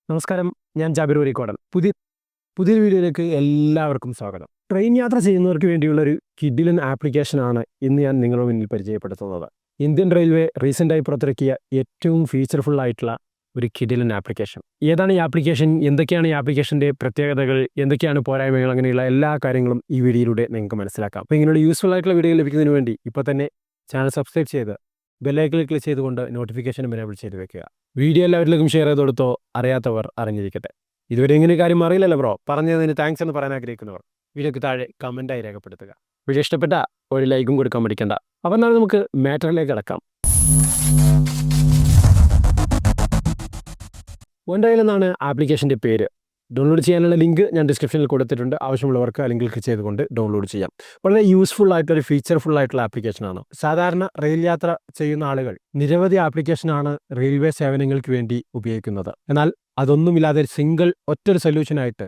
നമസ്കാരം. ഞാൻ ജാബിർ വരിക്കോടൻ. പുതിയൊരു വീഡിയോയിലേക്ക് എല്ലാവർക്കും സ്വാഗതം. ട്രെയിൻ യാത്ര ചെയ്യുന്നവർക്ക് വേണ്ടിയുള്ള ഒരു കിഡിലൻ ആപ്ലിക്കേഷനാണ് ഇന്ന് ഞാൻ നിങ്ങളുടെ മുന്നിൽ പരിചയപ്പെടുത്തുന്നത്. ഇന്ത്യൻ റെയിൽവേ റീസെൻ്റായി പുറത്തിറക്കിയ ഏറ്റവും ഫീച്ചർഫുൾ ആയിട്ടുള്ള ഒരു കിഡിലൻ ആപ്ലിക്കേഷൻ. ഏതാണ് ഈ ആപ്ലിക്കേഷൻ, എന്തൊക്കെയാണ് ഈ ആപ്ലിക്കേഷൻ്റെ പ്രത്യേകതകൾ, എന്തൊക്കെയാണ് പോരായ്മകൾ, അങ്ങനെയുള്ള എല്ലാ കാര്യങ്ങളും ഈ വീഡിയോയിലൂടെ നിങ്ങൾക്ക് മനസ്സിലാക്കാം. അപ്പോൾ ഇങ്ങനെയുള്ള യൂസ്ഫുൾ ആയിട്ടുള്ള വീഡിയോ ലഭിക്കുന്നതിന് വേണ്ടി ഇപ്പോൾ തന്നെ ചാനൽ സബ്സ്ക്രൈബ് ചെയ്ത് ബെല്ലൈക്കണിൽ ക്ലിക്ക് ചെയ്തുകൊണ്ട് നോട്ടിഫിക്കേഷൻ എനേബിൾ ചെയ്ത് വെക്കുക. വീഡിയോ എല്ലാവരിലേക്കും ഷെയർ ചെയ്ത് കൊടുത്തോ, അറിയാത്തവർ അറിഞ്ഞിരിക്കട്ടെ. ഇതുവരെ ഇങ്ങനെ കാര്യം അറിയില്ലല്ലോ ബ്രോ, പറഞ്ഞതിന് താങ്ക്സ് എന്ന് പറയാൻ ആഗ്രഹിക്കുന്നവർ വീഡിയോക്ക് താഴെ കമൻറ്റായി രേഖപ്പെടുത്തുക. വീഡിയോ ഇഷ്ടപ്പെട്ട ഒരു ലൈക്കും കൊടുക്കാൻ പഠിക്കേണ്ട. അപ്പോൾ എന്നാൽ നമുക്ക് മാറ്ററിലേക്ക് കിടക്കാം. വണ്ടയിൽ എന്നാണ് ആപ്ലിക്കേഷൻ്റെ പേര്. ഡൗൺലോഡ് ചെയ്യാനുള്ള ലിങ്ക് ഞാൻ ഡിസ്ക്രിപ്ഷനിൽ കൊടുത്തിട്ടുണ്ട്. ആവശ്യമുള്ളവർക്ക് അല്ലെങ്കിൽ ക്ലിക്ക് ചെയ്തുകൊണ്ട് ഡൗൺലോഡ് ചെയ്യാം. വളരെ യൂസ്ഫുൾ ആയിട്ടൊരു ഫീച്ചർഫുൾ ആയിട്ടുള്ള ആപ്ലിക്കേഷനാണ്. സാധാരണ റെയിൽ യാത്ര ചെയ്യുന്ന ആളുകൾ നിരവധി ആപ്ലിക്കേഷനാണ് റെയിൽവേ സേവനങ്ങൾക്ക് വേണ്ടി ഉപയോഗിക്കുന്നത്. എന്നാൽ അതൊന്നുമില്ലാതെ ഒറ്റൊരു സൊല്യൂഷനായിട്ട്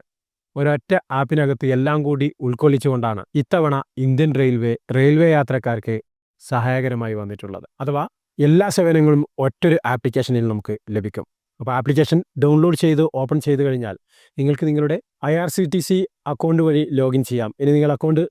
ഒരൊറ്റ ആപ്പിനകത്ത് എല്ലാം കൂടി ഉൾക്കൊള്ളിച്ചുകൊണ്ടാണ് ഇത്തവണ ഇന്ത്യൻ റെയിൽവേ യാത്രക്കാർക്ക് സഹായകരമായി വന്നിട്ടുള്ളത്. അഥവാ എല്ലാ സേവനങ്ങളും ഒറ്റൊരു ആപ്ലിക്കേഷനിൽ നമുക്ക് ലഭിക്കും. അപ്പോൾ ആപ്ലിക്കേഷൻ ഡൗൺലോഡ് ചെയ്ത് ഓപ്പൺ ചെയ്ത് കഴിഞ്ഞാൽ നിങ്ങൾക്ക് നിങ്ങളുടെ IRCTC അക്കൗണ്ട് വഴി ലോഗിൻ ചെയ്യാം. ഇനി നിങ്ങൾ അക്കൗണ്ട്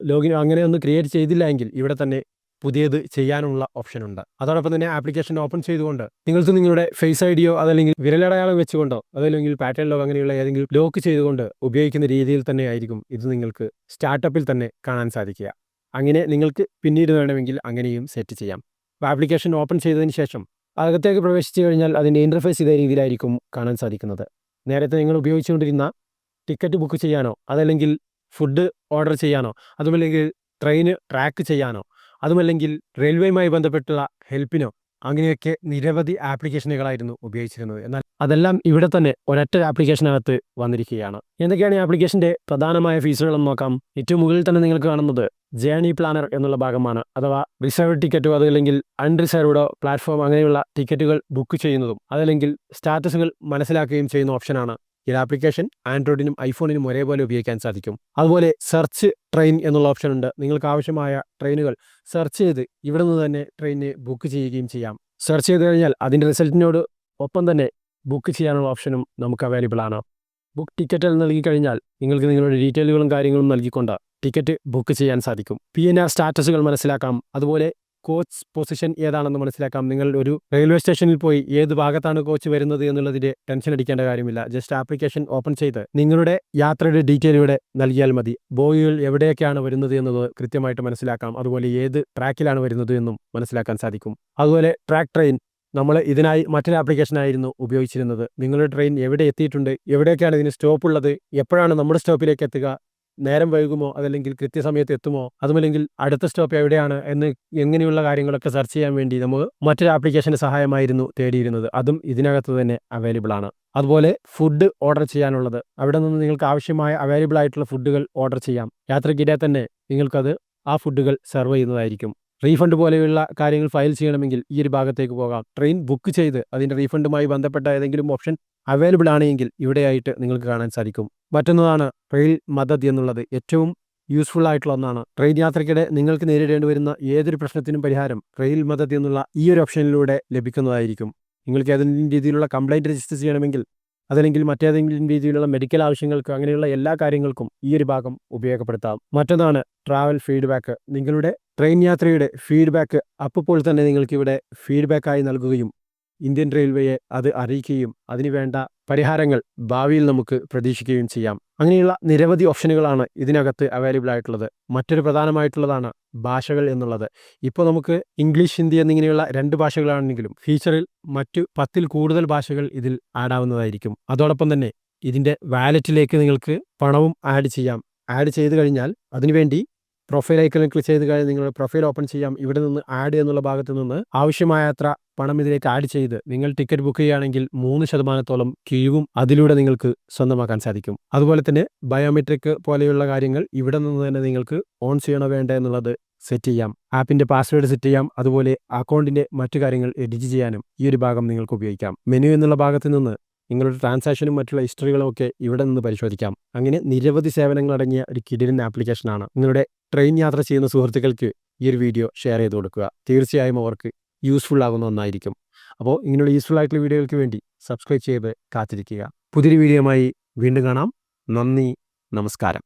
അങ്ങനെ ഒന്ന് ക്രിയേറ്റ് ചെയ്തില്ല എങ്കിൽ ഇവിടെ തന്നെ പുതിയത് ചെയ്യാനുള്ള ഓപ്ഷൻ ഉണ്ട്. അതോടൊപ്പം തന്നെ ആപ്ലിക്കേഷൻ ഓപ്പൺ ചെയ്തുകൊണ്ട് നിങ്ങൾക്ക് നിങ്ങളുടെ ഫേസ് ID യോ അതല്ലെങ്കിൽ വിരലടയാളം വെച്ചുകൊണ്ടോ അതല്ലെങ്കിൽ പാറ്റേൺ ലോക്ക് അങ്ങനെയുള്ള ഏതെങ്കിലും ലോക്ക് ചെയ്തുകൊണ്ട് ഉപയോഗിക്കുന്ന രീതിയിൽ തന്നെ ആയിരിക്കും ഇത് നിങ്ങൾക്ക് സ്റ്റാർട്ടപ്പിൽ തന്നെ കാണാൻ സാധിക്കുക. അങ്ങനെ നിങ്ങൾക്ക് പിന്നീട് വേണമെങ്കിൽ അങ്ങനെയും സെറ്റ് ചെയ്യാം. അപ്പോൾ ആപ്ലിക്കേഷൻ ഓപ്പൺ ചെയ്തതിന് ശേഷം അകത്തേക്ക് പ്രവേശിച്ചു കഴിഞ്ഞാൽ അതിൻ്റെ ഇൻ്റർഫേസ് ഇതേ രീതിയിലായിരിക്കും കാണാൻ സാധിക്കുന്നത്. നേരത്തെ നിങ്ങൾ ഉപയോഗിച്ചുകൊണ്ടിരുന്ന ടിക്കറ്റ് ബുക്ക് ചെയ്യാനോ അതല്ലെങ്കിൽ ഫുഡ് ഓർഡർ ചെയ്യാനോ അതുമല്ലെങ്കിൽ ട്രെയിന് ട്രാക്ക് ചെയ്യാനോ അതുമല്ലെങ്കിൽ റെയിൽവേയുമായി ബന്ധപ്പെട്ടുള്ള ഹെൽപ്പിനോ അങ്ങനെയൊക്കെ നിരവധി ആപ്ലിക്കേഷനുകളായിരുന്നു ഉപയോഗിച്ചിരുന്നത്. എന്നാൽ അതെല്ലാം ഇവിടെ തന്നെ ഒരൊറ്റ ആപ്ലിക്കേഷനകത്ത് വന്നിരിക്കുകയാണ്. എന്തൊക്കെയാണ് ഈ ആപ്ലിക്കേഷൻ്റെ പ്രധാനമായ ഫീച്ചറുകളെന്ന് നോക്കാം. ഏറ്റവും മുകളിൽ തന്നെ നിങ്ങൾക്ക് കാണുന്നത് ജേണി പ്ലാനർ എന്നുള്ള ഭാഗമാണ്. അഥവാ റിസർവ്ഡ് ടിക്കറ്റോ അതല്ലെങ്കിൽ അൺറിസർവ്ഡോ പ്ലാറ്റ്ഫോം അങ്ങനെയുള്ള ടിക്കറ്റുകൾ ബുക്ക് ചെയ്യുന്നതും അതല്ലെങ്കിൽ സ്റ്റാറ്റസുകൾ മനസ്സിലാക്കുകയും ചെയ്യുന്ന ഓപ്ഷനാണ് ഈ ആപ്ലിക്കേഷൻ. ആൻഡ്രോയിഡിനും ഐഫോണിനും ഒരേപോലെ ഉപയോഗിക്കാൻ സാധിക്കും. അതുപോലെ സെർച്ച് ട്രെയിൻ എന്നുള്ള ഓപ്ഷൻ ഉണ്ട്. നിങ്ങൾക്ക് ആവശ്യമായ ട്രെയിനുകൾ സെർച്ച് ചെയ്ത് ഇവിടെ നിന്ന് തന്നെ ട്രെയിനിന് ബുക്ക് ചെയ്യുകയും ചെയ്യാം. സെർച്ച് ചെയ്ത് കഴിഞ്ഞാൽ അതിൻ്റെ റിസൾട്ടിനോട് ഒപ്പം തന്നെ ബുക്ക് ചെയ്യാനുള്ള ഓപ്ഷനും നമുക്ക് അവൈലബിൾ ആണ്. ബുക്ക് ടിക്കറ്റ് നൽകി കഴിഞ്ഞാൽ നിങ്ങൾക്ക് നിങ്ങളുടെ ഡീറ്റെയിലുകളും കാര്യങ്ങളും നൽകിക്കൊണ്ട് ടിക്കറ്റ് ബുക്ക് ചെയ്യാൻ സാധിക്കും. PNR സ്റ്റാറ്റസുകൾ മനസ്സിലാക്കാം. അതുപോലെ കോച്ച് പൊസിഷൻ ഏതാണെന്ന് മനസ്സിലാക്കാം. നിങ്ങൾ ഒരു റെയിൽവേ സ്റ്റേഷനിൽ പോയി ഏത് ഭാഗത്താണ് കോച്ച് വരുന്നത് എന്നുള്ളതിൻ്റെ ടെൻഷൻ അടിക്കേണ്ട കാര്യമില്ല. ജസ്റ്റ് ആപ്ലിക്കേഷൻ ഓപ്പൺ ചെയ്ത് നിങ്ങളുടെ യാത്രയുടെ ഡീറ്റെയിൽ ഇവിടെ നൽകിയാൽ മതി. ബോഗികൾ എവിടെയൊക്കെയാണ് വരുന്നത് എന്നത് കൃത്യമായിട്ട് മനസ്സിലാക്കാം. അതുപോലെ ഏത് ട്രാക്കിലാണ് വരുന്നത് എന്നും മനസ്സിലാക്കാൻ സാധിക്കും. അതുപോലെ ട്രാക്ക് ട്രെയിൻ നമ്മൾ ഇതിനായി മറ്റൊരു ആപ്ലിക്കേഷനായിരുന്നു ഉപയോഗിച്ചിരുന്നത്. നിങ്ങളുടെ ട്രെയിൻ എവിടെ എത്തിയിട്ടുണ്ട്, എവിടെയൊക്കെയാണ് ഇതിന് സ്റ്റോപ്പ് ഉള്ളത്, എപ്പോഴാണ് നമ്മുടെ സ്റ്റോപ്പിലേക്ക് എത്തുക, നേരം വൈകുമോ അതല്ലെങ്കിൽ കൃത്യസമയത്ത് എത്തുമോ, അതുമല്ലെങ്കിൽ അടുത്ത സ്റ്റോപ്പ് എവിടെയാണ് എങ്ങനെയുള്ള കാര്യങ്ങളൊക്കെ സെർച്ച് ചെയ്യാൻ വേണ്ടി നമുക്ക് മറ്റൊരു ആപ്ലിക്കേഷൻ്റെ സഹായമായിരുന്നു തേടിയിരുന്നത്. അതും ഇതിനകത്ത് തന്നെ അവൈലബിൾ ആണ്. അതുപോലെ ഫുഡ് ഓർഡർ ചെയ്യാനുള്ളത്, അവിടെ നിന്ന് നിങ്ങൾക്ക് ആവശ്യമായ അവൈലബിൾ ആയിട്ടുള്ള ഫുഡുകൾ ഓർഡർ ചെയ്യാം. യാത്രയ്ക്കിടെ തന്നെ നിങ്ങൾക്കത് ആ ഫുഡുകൾ സെർവ് ചെയ്യുന്നതായിരിക്കും. റീഫണ്ട് പോലെയുള്ള കാര്യങ്ങൾ ഫയൽ ചെയ്യണമെങ്കിൽ ഈ ഒരു ഭാഗത്തേക്ക് പോകാം. ട്രെയിൻ ബുക്ക് ചെയ്ത് അതിൻ്റെ റീഫണ്ടുമായി ബന്ധപ്പെട്ട ഏതെങ്കിലും ഓപ്ഷൻ അവൈലബിൾ ആണെങ്കിൽ ഇവിടെയായിട്ട് നിങ്ങൾക്ക് കാണാൻ സാധിക്കും. മറ്റൊന്നതാണ് റെയിൽ മദത് എന്നുള്ളത്. ഏറ്റവും യൂസ്ഫുൾ ആയിട്ടുള്ള ഒന്നാണ്. ട്രെയിൻ യാത്രയ്ക്കിടെ നിങ്ങൾക്ക് നേരിടേണ്ടി വരുന്ന ഏതൊരു പ്രശ്നത്തിനും പരിഹാരം റെയിൽ മദത് എന്നുള്ള ഈ ഒരു ഓപ്ഷനിലൂടെ ലഭിക്കുന്നതായിരിക്കും. നിങ്ങൾക്ക് ഏതെങ്കിലും രീതിയിലുള്ള കംപ്ലൈൻറ്റ് രജിസ്റ്റർ ചെയ്യണമെങ്കിൽ അതല്ലെങ്കിൽ മറ്റേതെങ്കിലും രീതിയിലുള്ള മെഡിക്കൽ ആവശ്യങ്ങൾക്ക് അങ്ങനെയുള്ള എല്ലാ കാര്യങ്ങൾക്കും ഈ ഒരു ഭാഗം ഉപയോഗപ്പെടുത്താം. മറ്റൊന്നാണ് ട്രാവൽ ഫീഡ്ബാക്ക്. നിങ്ങളുടെ ട്രെയിൻ യാത്രയുടെ ഫീഡ്ബാക്ക് അപ്പോൾ തന്നെ നിങ്ങൾക്കിവിടെ ഫീഡ്ബാക്കായി നൽകുകയും ഇന്ത്യൻ റെയിൽവേയെ അത് അറിയിക്കുകയും അതിനുവേണ്ട പരിഹാരങ്ങൾ ഭാവിയിൽ നമുക്ക് പ്രതീക്ഷിക്കുകയും ചെയ്യാം. അങ്ങനെയുള്ള നിരവധി ഓപ്ഷനുകളാണ് ഇതിനകത്ത് അവൈലബിൾ ആയിട്ടുള്ളത്. മറ്റൊരു പ്രധാനമായിട്ടുള്ളതാണ് ഭാഷകൾ എന്നുള്ളത്. ഇപ്പോൾ നമുക്ക് ഇംഗ്ലീഷ്, ഹിന്ദി എന്നിങ്ങനെയുള്ള 2 ഭാഷകളാണെങ്കിലും ഫീച്ചറിൽ മറ്റു 10ൽ കൂടുതൽ ഭാഷകൾ ഇതിൽ ആഡാവുന്നതായിരിക്കും. അതോടൊപ്പം തന്നെ ഇതിൻ്റെ വാലറ്റിലേക്ക് നിങ്ങൾക്ക് പണവും ആഡ് ചെയ്യാം. ആഡ് ചെയ്ത് കഴിഞ്ഞാൽ അതിനുവേണ്ടി പ്രൊഫൈൽ ഐക്കണിൽ ക്ലിക്ക് ചെയ്ത് കഴിഞ്ഞാൽ നിങ്ങളുടെ പ്രൊഫൈൽ ഓപ്പൺ ചെയ്യാം. ഇവിടെ നിന്ന് ആഡ് എന്നുള്ള ഭാഗത്ത് നിന്ന് ആവശ്യമായത്ര പണം ഇതിലേക്ക് ആഡ് ചെയ്ത് നിങ്ങൾ ടിക്കറ്റ് ബുക്ക് ചെയ്യുകയാണെങ്കിൽ 3% കിഴിവും അതിലൂടെ നിങ്ങൾക്ക് സ്വന്തമാക്കാൻ സാധിക്കും. അതുപോലെ തന്നെ ബയോമെട്രിക് പോലെയുള്ള കാര്യങ്ങൾ ഇവിടെ നിന്ന് തന്നെ നിങ്ങൾക്ക് ഓൺ ചെയ്യണോ വേണ്ട എന്നുള്ളത് സെറ്റ് ചെയ്യാം. ആപ്പിൻ്റെ പാസ്വേഡ് സെറ്റ് ചെയ്യാം. അതുപോലെ അക്കൗണ്ടിൻ്റെ മറ്റു കാര്യങ്ങൾ എഡിറ്റ് ചെയ്യാനും ഈ ഒരു ഭാഗം നിങ്ങൾക്ക് ഉപയോഗിക്കാം. മെനു എന്നുള്ള ഭാഗത്ത് നിന്ന് നിങ്ങളുടെ ട്രാൻസാക്ഷനും മറ്റുള്ള ഹിസ്റ്ററികളും ഒക്കെ ഇവിടെ നിന്ന് പരിശോധിക്കാം. അങ്ങനെ നിരവധി സേവനങ്ങൾ അടങ്ങിയ ഒരു കിടിലൻ ആപ്ലിക്കേഷനാണ്. നിങ്ങളുടെ ട്രെയിൻ യാത്ര ചെയ്യുന്ന സുഹൃത്തുക്കൾക്ക് ഈ ഒരു വീഡിയോ ഷെയർ ചെയ്ത് കൊടുക്കുക. തീർച്ചയായും അവർക്ക് യൂസ്ഫുൾ ആകുന്ന ഒന്നായിരിക്കും. അപ്പോൾ ഇങ്ങനെയുള്ള യൂസ്ഫുൾ ആയിട്ടുള്ള വീഡിയോകൾക്ക് വേണ്ടി സബ്സ്ക്രൈബ് ചെയ്ത് കാത്തിരിക്കുക. പുതിയൊരു വീഡിയോയുമായി വീണ്ടും കാണാം. നന്ദി, നമസ്കാരം.